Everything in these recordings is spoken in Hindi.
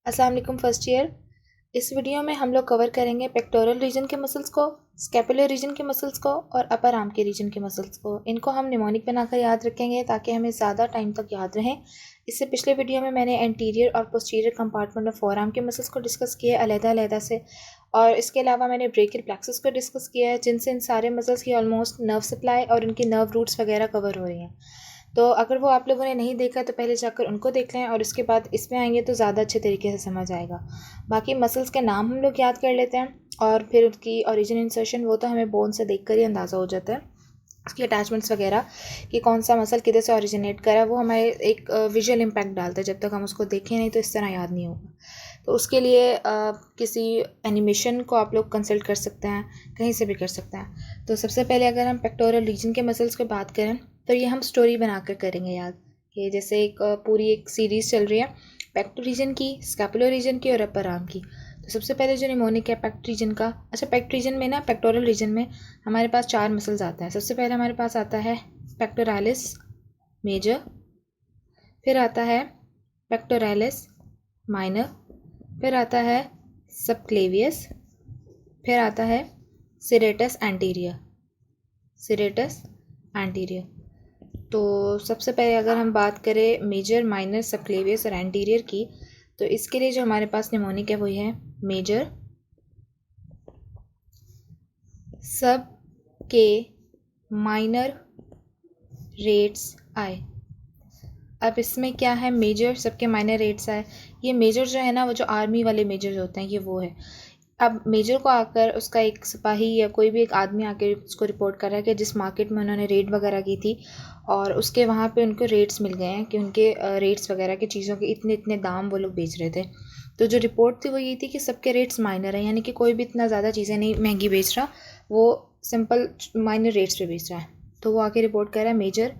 अस्सलाम वालेकुम फर्स्ट ईयर। इस वीडियो में हम लोग कवर करेंगे पेक्टोरल रीजन के मसल्स को, स्कैपुलर रीजन के मसल्स को और अपर आर्म के रीजन के मसल्स को। इनको हम निमोनिक बनाकर याद रखेंगे ताकि हमें ज़्यादा टाइम तक याद रहें। इससे पिछले वीडियो में मैंने एंटीरियर और posterior compartment of four arm के मसल्स को डिस्कस किया है अलग-अलग से, और इसके अलावा मैंने ब्रेकियल प्लेक्सस को डिस्कस किया है, जिनसे इन सारे मसल्स की ऑलमोस्ट नर्व सप्लाई और इनकी नर्व रूट्स वगैरह कवर हो रही हैं। तो अगर वो आप लोगों ने नहीं देखा तो पहले जाकर उनको देख लें और उसके बाद इसमें आएंगे तो ज़्यादा अच्छे तरीके से समझ आएगा। बाकी मसल्स के नाम हम लोग याद कर लेते हैं और फिर उसकी ओरिजिन इंसर्शन वो तो हमें बोन से देखकर ही अंदाज़ा हो जाता है, उसकी अटैचमेंट्स वगैरह कि कौन सा मसल किधर से ओरिजिनेट करा, वो हमारे एक विजुअल इम्पैक्ट डालता है। जब तक हम उसको देखें नहीं तो इस तरह याद नहीं होगा। तो उसके लिए किसी एनिमेशन को आप लोग कंसल्ट कर सकते हैं, कहीं से भी कर सकते हैं। तो सबसे पहले अगर हम पेक्टोरल रीजन के मसल्स की बात करें तो ये हम स्टोरी बनाकर करेंगे याद, कि जैसे पूरी एक सीरीज़ चल रही है पेक्टो रीजन की, स्कैपुलर रीजन की और अपर आर्म की। तो सबसे पहले जो निमोनिक है पेक्ट रीजन का। अच्छा, पेक्ट रीजन में ना, पेक्टोरल रीजन में हमारे पास 4 मसल्स आते हैं। सबसे पहले हमारे पास आता है पेक्टोरालिस मेजर, फिर आता है पेक्टोरालिस माइनर, फिर आता है सबक्लेवियस, फिर आता है सिरेटस एंटीरियर। Serratus anterior. तो सबसे पहले अगर हम बात करें मेजर, माइनर, सबक्लेवियस और एंटीरियर की, तो इसके लिए जो हमारे पास निमोनिक है वही है मेजर, सब के माइनर रेट्स आए। अब इसमें क्या है, मेजर सबके माइनर रेट्स आए। ये मेजर जो है ना, वो जो आर्मी वाले मेजर होते हैं, ये वो है। अब मेजर को आकर उसका एक सिपाही या कोई भी एक आदमी आके उसको रिपोर्ट कर रहा है कि जिस मार्केट में उन्होंने रेड वगैरह की थी और उसके वहाँ पे उनको रेट्स मिल गए हैं कि उनके रेट्स वगैरह की चीज़ों के इतने इतने दाम वो लोग बेच रहे थे। तो जो रिपोर्ट थी वो ये थी कि सबके रेट्स माइनर हैं, यानी कि कोई भी इतना ज़्यादा चीज़ें नहीं महंगी बेच रहा, वो सिंपल माइनर रेट्स पे बेच रहा है। तो वो आके रिपोर्ट कर रहा है मेजर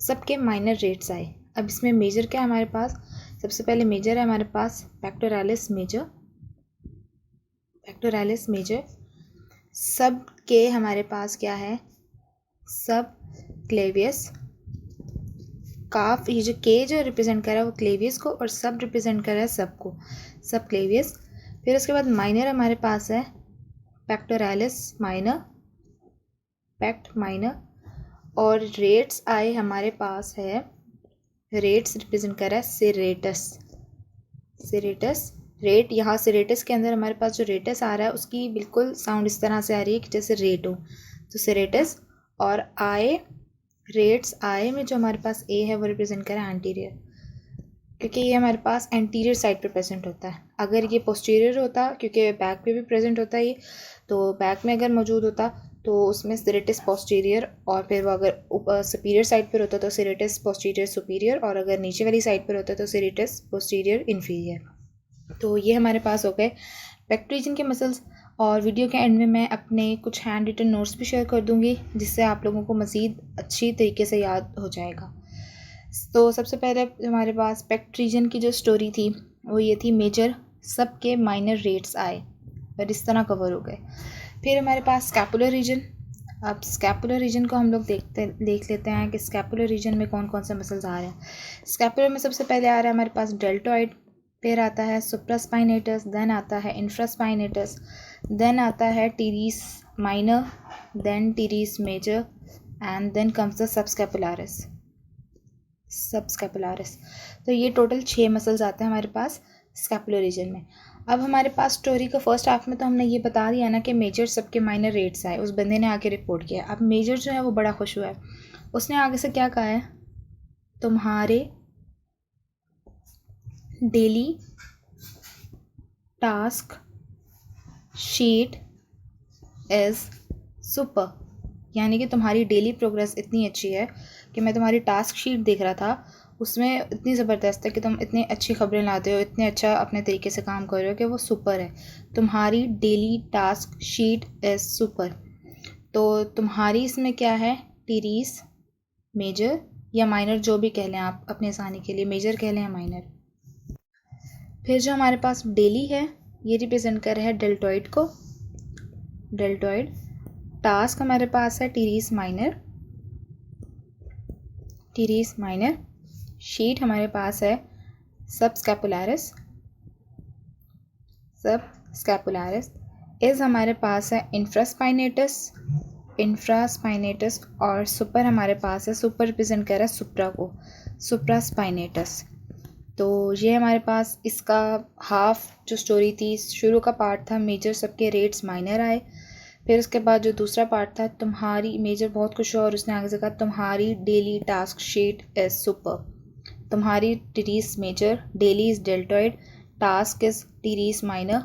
सबके माइनर रेट्स आए। अब इसमें मेजर क्या है हमारे पास, सबसे पहले मेजर है हमारे पास पेक्टोरालिस मेजर। Pectoralis major. सब के हमारे पास क्या है, सब क्लेवियस। काफ, ये जो के जो रिप्रेजेंट कर रहा है वो क्लेवियस को और सब रिप्रेजेंट कर रहा है सबको, सब क्लेवियस। फिर उसके बाद माइनर हमारे पास है पेक्टोरालिस माइनर, पेक्ट माइनर। और रेट्स आए हमारे पास है, रेट्स रिप्रेजेंट कर रहा है सिरेटस। सिरेटस रेट, यहाँ सिरेटस के अंदर हमारे पास जो रेटस आ रहा है उसकी बिल्कुल साउंड इस तरह से आ रही है कि जैसे रेट हो, तो सिरेटस। और आए, रेट्स आए में जो हमारे पास ए है वो रिप्रेजेंट कर रहा है एंटीरियर, क्योंकि ये हमारे पास एंटीरियर साइड पे प्रेजेंट होता है। अगर ये पोस्टीरियर होता, क्योंकि बैक पे भी प्रेजेंट होता है ये, तो बैक में अगर मौजूद होता तो उसमें सिरेटस पोस्टीरियर, और फिर वो अगर सुपीरियर साइड पर होता तो सिरेटस पोस्टीरियर सुपीरियर, और अगर नीचे वाली साइड पर होता तो सिरेटस पोस्टीरियर इन्फीरियर। तो ये हमारे पास हो गए पेक्ट रीजन के मसल्स। और वीडियो के एंड में मैं अपने कुछ हैंड रिटन नोट्स भी शेयर कर दूँगी, जिससे आप लोगों को मज़ीद अच्छी तरीके से याद हो जाएगा। तो सबसे पहले हमारे पास पेक्ट रीजन की जो स्टोरी थी वो ये थी, मेजर सबके माइनर रेट्स आए और इस तरह कवर हो गए। फिर हमारे पास स्कैपुलर रीजन। अब स्कैपुलर रीजन को हम लोग देख लेते हैं कि स्कैपुलर रीजन में कौन कौन से मसल्स आ रहे हैं। स्कैपुलर में सबसे पहले आ रहा है हमारे पास डेल्टॉइड, फिर आता है सुप्रास्पाइनेटस, देन आता है इंफ्रास्पाइनेटस, देन आता है teres minor, then teres major, and then comes the subscapularis. Subscapularis. तो ये टोटल 6 मसल्स आते हैं हमारे पास स्कैपुलर रीजन में। अब हमारे पास स्टोरी का फर्स्ट हाफ में तो हमने ये बता दिया ना कि मेजर सबके माइनर रेट्स आए, उस बंदे ने आके रिपोर्ट किया। अब मेजर जो है वो बड़ा खुश हुआ है, उसने आगे से क्या कहा है, तुम्हारे daily task sheet is super, यानी कि तुम्हारी डेली प्रोग्रेस इतनी अच्छी है कि मैं तुम्हारी टास्क शीट देख रहा था, उसमें इतनी ज़बरदस्त है कि तुम इतनी अच्छी खबरें लाते हो, इतने अच्छा अपने तरीके से काम कर रहे हो कि वो सुपर है। तुम्हारी daily task sheet is super. तो तुम्हारी इसमें क्या है, टीरीस मेजर या माइनर, जो भी कह लें आप अपने आसानी के लिए, मेजर कह लें या माइनर। फिर जो हमारे पास डेली है ये रिप्रेजेंट कर रहा है डेल्टॉइड को, डेल्टॉइड। टास्क हमारे पास है टीरीस माइनर, टीरीस माइनर। शीट हमारे पास है सबस्कैपुलरिस इस हमारे पास है इंफ्रास्पाइनेटस और सुपर हमारे पास है, सुपर रिप्रेजेंट कर रहा है सुप्रा को, सुप्रास्पाइनेटस। तो ये हमारे पास इसका हाफ जो स्टोरी थी, शुरू का पार्ट था मेजर सबके रेट्स माइनर आए, फिर उसके बाद जो दूसरा पार्ट था तुम्हारी मेजर बहुत खुश हुआ और उसने आगे से कहा तुम्हारी daily task sheet is super, तुम्हारी teres major, daily is deltoid, task is teres minor,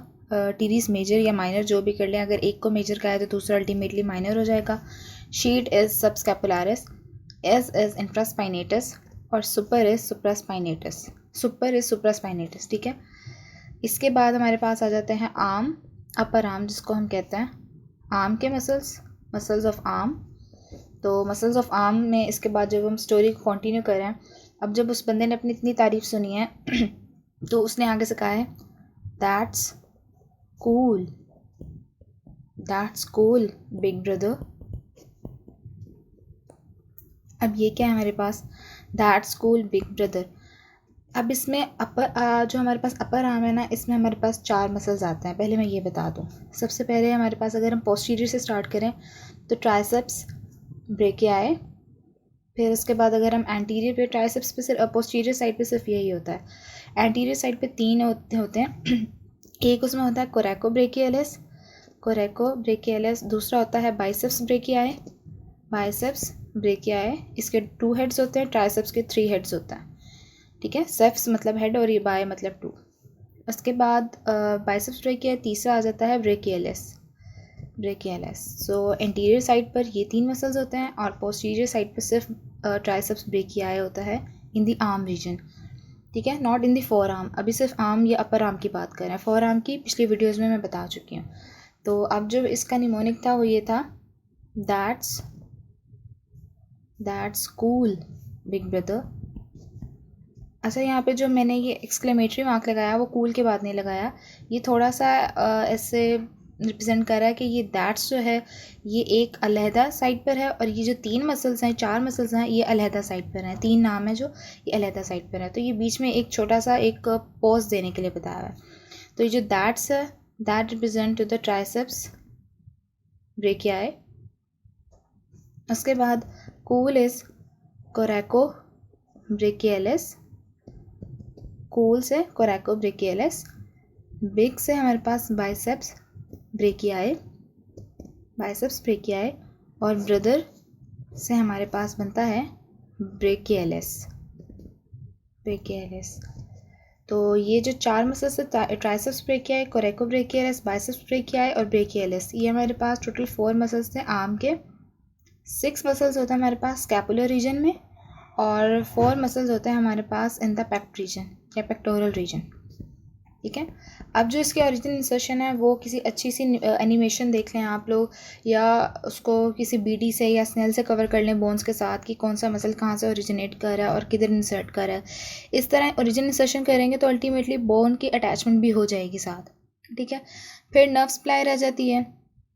teres major या माइनर जो भी कर लें, अगर एक को मेजर का है तो दूसरा अल्टीमेटली माइनर हो जाएगा। Sheet is subscapularis, S is infraspinatus और सुपर इज सुप्रास्पाइनेटस। ठीक है, इसके बाद हमारे पास आ जाते हैं आर्म, अपर आर्म जिसको हम कहते हैं, आर्म के मसल्स ऑफ आर्म। तो मसल्स ऑफ आर्म में इसके बाद जब हम स्टोरी को कंटिन्यू कर रहे हैं, अब जब उस बंदे ने अपनी इतनी तारीफ सुनी है तो उसने आगे से कहा है दैट्स कूल बिग ब्रदर। अब ये क्या है हमारे पास, दैट्स कूल बिग ब्रदर। अब इसमें अपर जो हमारे पास अपर आर्म है ना, इसमें हमारे पास 4 मसल्स आते हैं। पहले मैं ये बता दूँ, सबसे पहले हमारे पास अगर हम पोस्टीरियर से स्टार्ट करें तो ट्राइसेप्स ब्रेकियाई, फिर उसके बाद अगर हम एंटीरियर पे, ट्राइसेप्स पे सिर्फ, पोस्टीरियर साइड पे सिर्फ यही होता है। एंटीरियर साइड पे 3 होते हैं एक उसमें होता है कोरेको ब्रेकियालिस, दूसरा होता है बाइसेप्स ब्रेकियाई, इसके 2 हेड्स होते हैं, ट्राइसेप्स के 3 हेड्स होता है। ठीक है, सेप्स मतलब हेड और ये बाय मतलब 2। उसके बाद बाइसेप्स ब्रेकियाई, तीसरा आ जाता है ब्रेकियालिस। सो एंटीरियर साइड पर ये 3 मसल्स होते हैं और पोस्टीरियर साइड पर सिर्फ ट्राइसेप्स ब्रेकियाई होता है इन दी आर्म रीजन। ठीक है, not in the forearm. अभी सिर्फ आर्म या अपर आर्म की बात कर रहे हैं, फोर आर्म की पिछली वीडियोज़ में मैं बता चुकी हूँ। तो अब जो इसका निमोनिक था वो ये था दैट्स कूल बिग ब्रदर। अच्छा, यहाँ पे जो मैंने ये एक्सक्लेमेटरी मार्क लगाया वो कूल के बाद नहीं लगाया, ये थोड़ा सा ऐसे रिप्रेजेंट कर रहा है कि ये दैट्स जो है ये एक अलहदा साइड पर है और ये जो 3 मसल्स हैं, 4 मसल्स हैं, ये अलहदा साइड पर हैं। 3 नाम है जो ये अलहदा साइड पर है, तो ये बीच में एक छोटा सा एक पॉज देने के लिए बताया हुआ है। तो ये जो दैट्स है, that represent to the triceps brachii. उसके बाद कूल इज कोरेको ब्रेकियालिस, कूल से कोरेको ब्रेकियालिस। बिग से हमारे पास बाइसेप्स ब्रेकियाई और ब्रदर से हमारे पास बनता है ब्रेकियालिस। तो ये जो 4 मसल्स है, triceps brachii, कोरेको brachialis, biceps brachii और ब्रेकियालिस, ये हमारे पास टोटल 4 मसल्स थे आर्म के। 6 मसल्स होते हैं हमारे पास स्कैपुलर रीजन में और 4 मसल्स होते हैं हमारे पास इन द पेक्ट रीजन या पेक्टोरल रीजन। ठीक है, अब जो इसके ओरिजिनल इंसर्शन है वो किसी अच्छी सी एनिमेशन देख लें आप लोग, या उसको किसी बीडी से या स्नेल से कवर कर लें बोन्स के साथ कि कौन सा मसल कहाँ से ओरिजिनेट कर रहा है और किधर इंसर्ट कर रहा है। इस तरह ओरिजिनल इंसर्शन करेंगे तो अल्टीमेटली बोन की अटैचमेंट भी हो जाएगी साथ। ठीक है, फिर नर्व सप्लाई रह जाती है,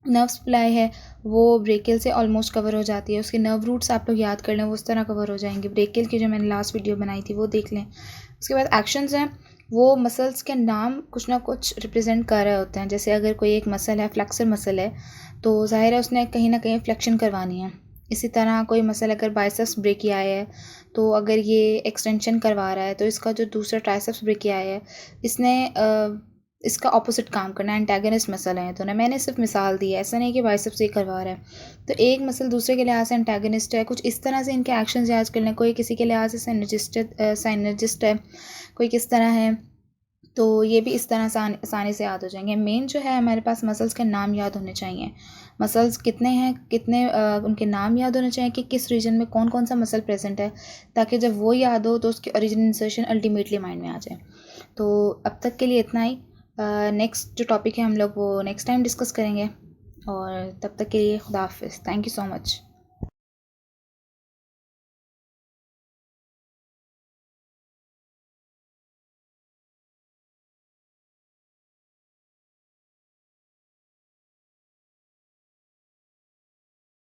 नर्व सप्लाई है वो ब्रेकियल से ऑलमोस्ट कवर हो जाती है। उसके नर्व रूट्स आप लोग याद कर लें, वो उस तरह कवर हो जाएंगे। ब्रेकियल की जो मैंने लास्ट वीडियो बनाई थी वो देख लें। उसके बाद एक्शंस हैं, वो मसल्स के नाम कुछ ना कुछ रिप्रेजेंट कर रहे होते हैं। जैसे अगर कोई एक मसल है, फ्लेक्सर मसल है, तो जाहिर है उसने कहीं ना कहीं फ्लेक्शन करवानी है। इसी तरह कोई मसल अगर बाइसेप्स ब्रेकियाई है तो अगर ये एक्सटेंशन करवा रहा है तो इसका जो दूसरा ट्राइसेप्स ब्रेकियाई है इसने इसका ऑपोजिट काम करना है, एंटागनिस्ट मसल है। तो ना मैंने सिर्फ मिसाल दी है, ऐसा नहीं कि बाइसेप्स ये करवा रहा है। तो एक मसल दूसरे के लिहाज से एंटागनिस्ट है, कुछ इस तरह से इनके एक्शंस याद कर लें। कोई किसी के लिहाज से साइनर्जिस्ट है, कोई किस तरह है, तो ये भी इस तरह से आसानी से याद हो जाएंगे। मेन जो है हमारे पास मसल्स के नाम याद होने चाहिए, मसल्स कितने हैं, कितने उनके नाम याद होने चाहिए कि किस रीजन में कौन कौन सा मसल प्रेजेंट है, ताकि जब वो याद हो तो उसकी ओरिजिनल इंसर्शन अल्टीमेटली माइंड में आ जाए। तो अब तक के लिए इतना ही। नेक्स्ट जो टॉपिक है हम लोग वो नेक्स्ट टाइम डिस्कस करेंगे, और तब तक के लिए खुदा हाफिज़। Thank you so much.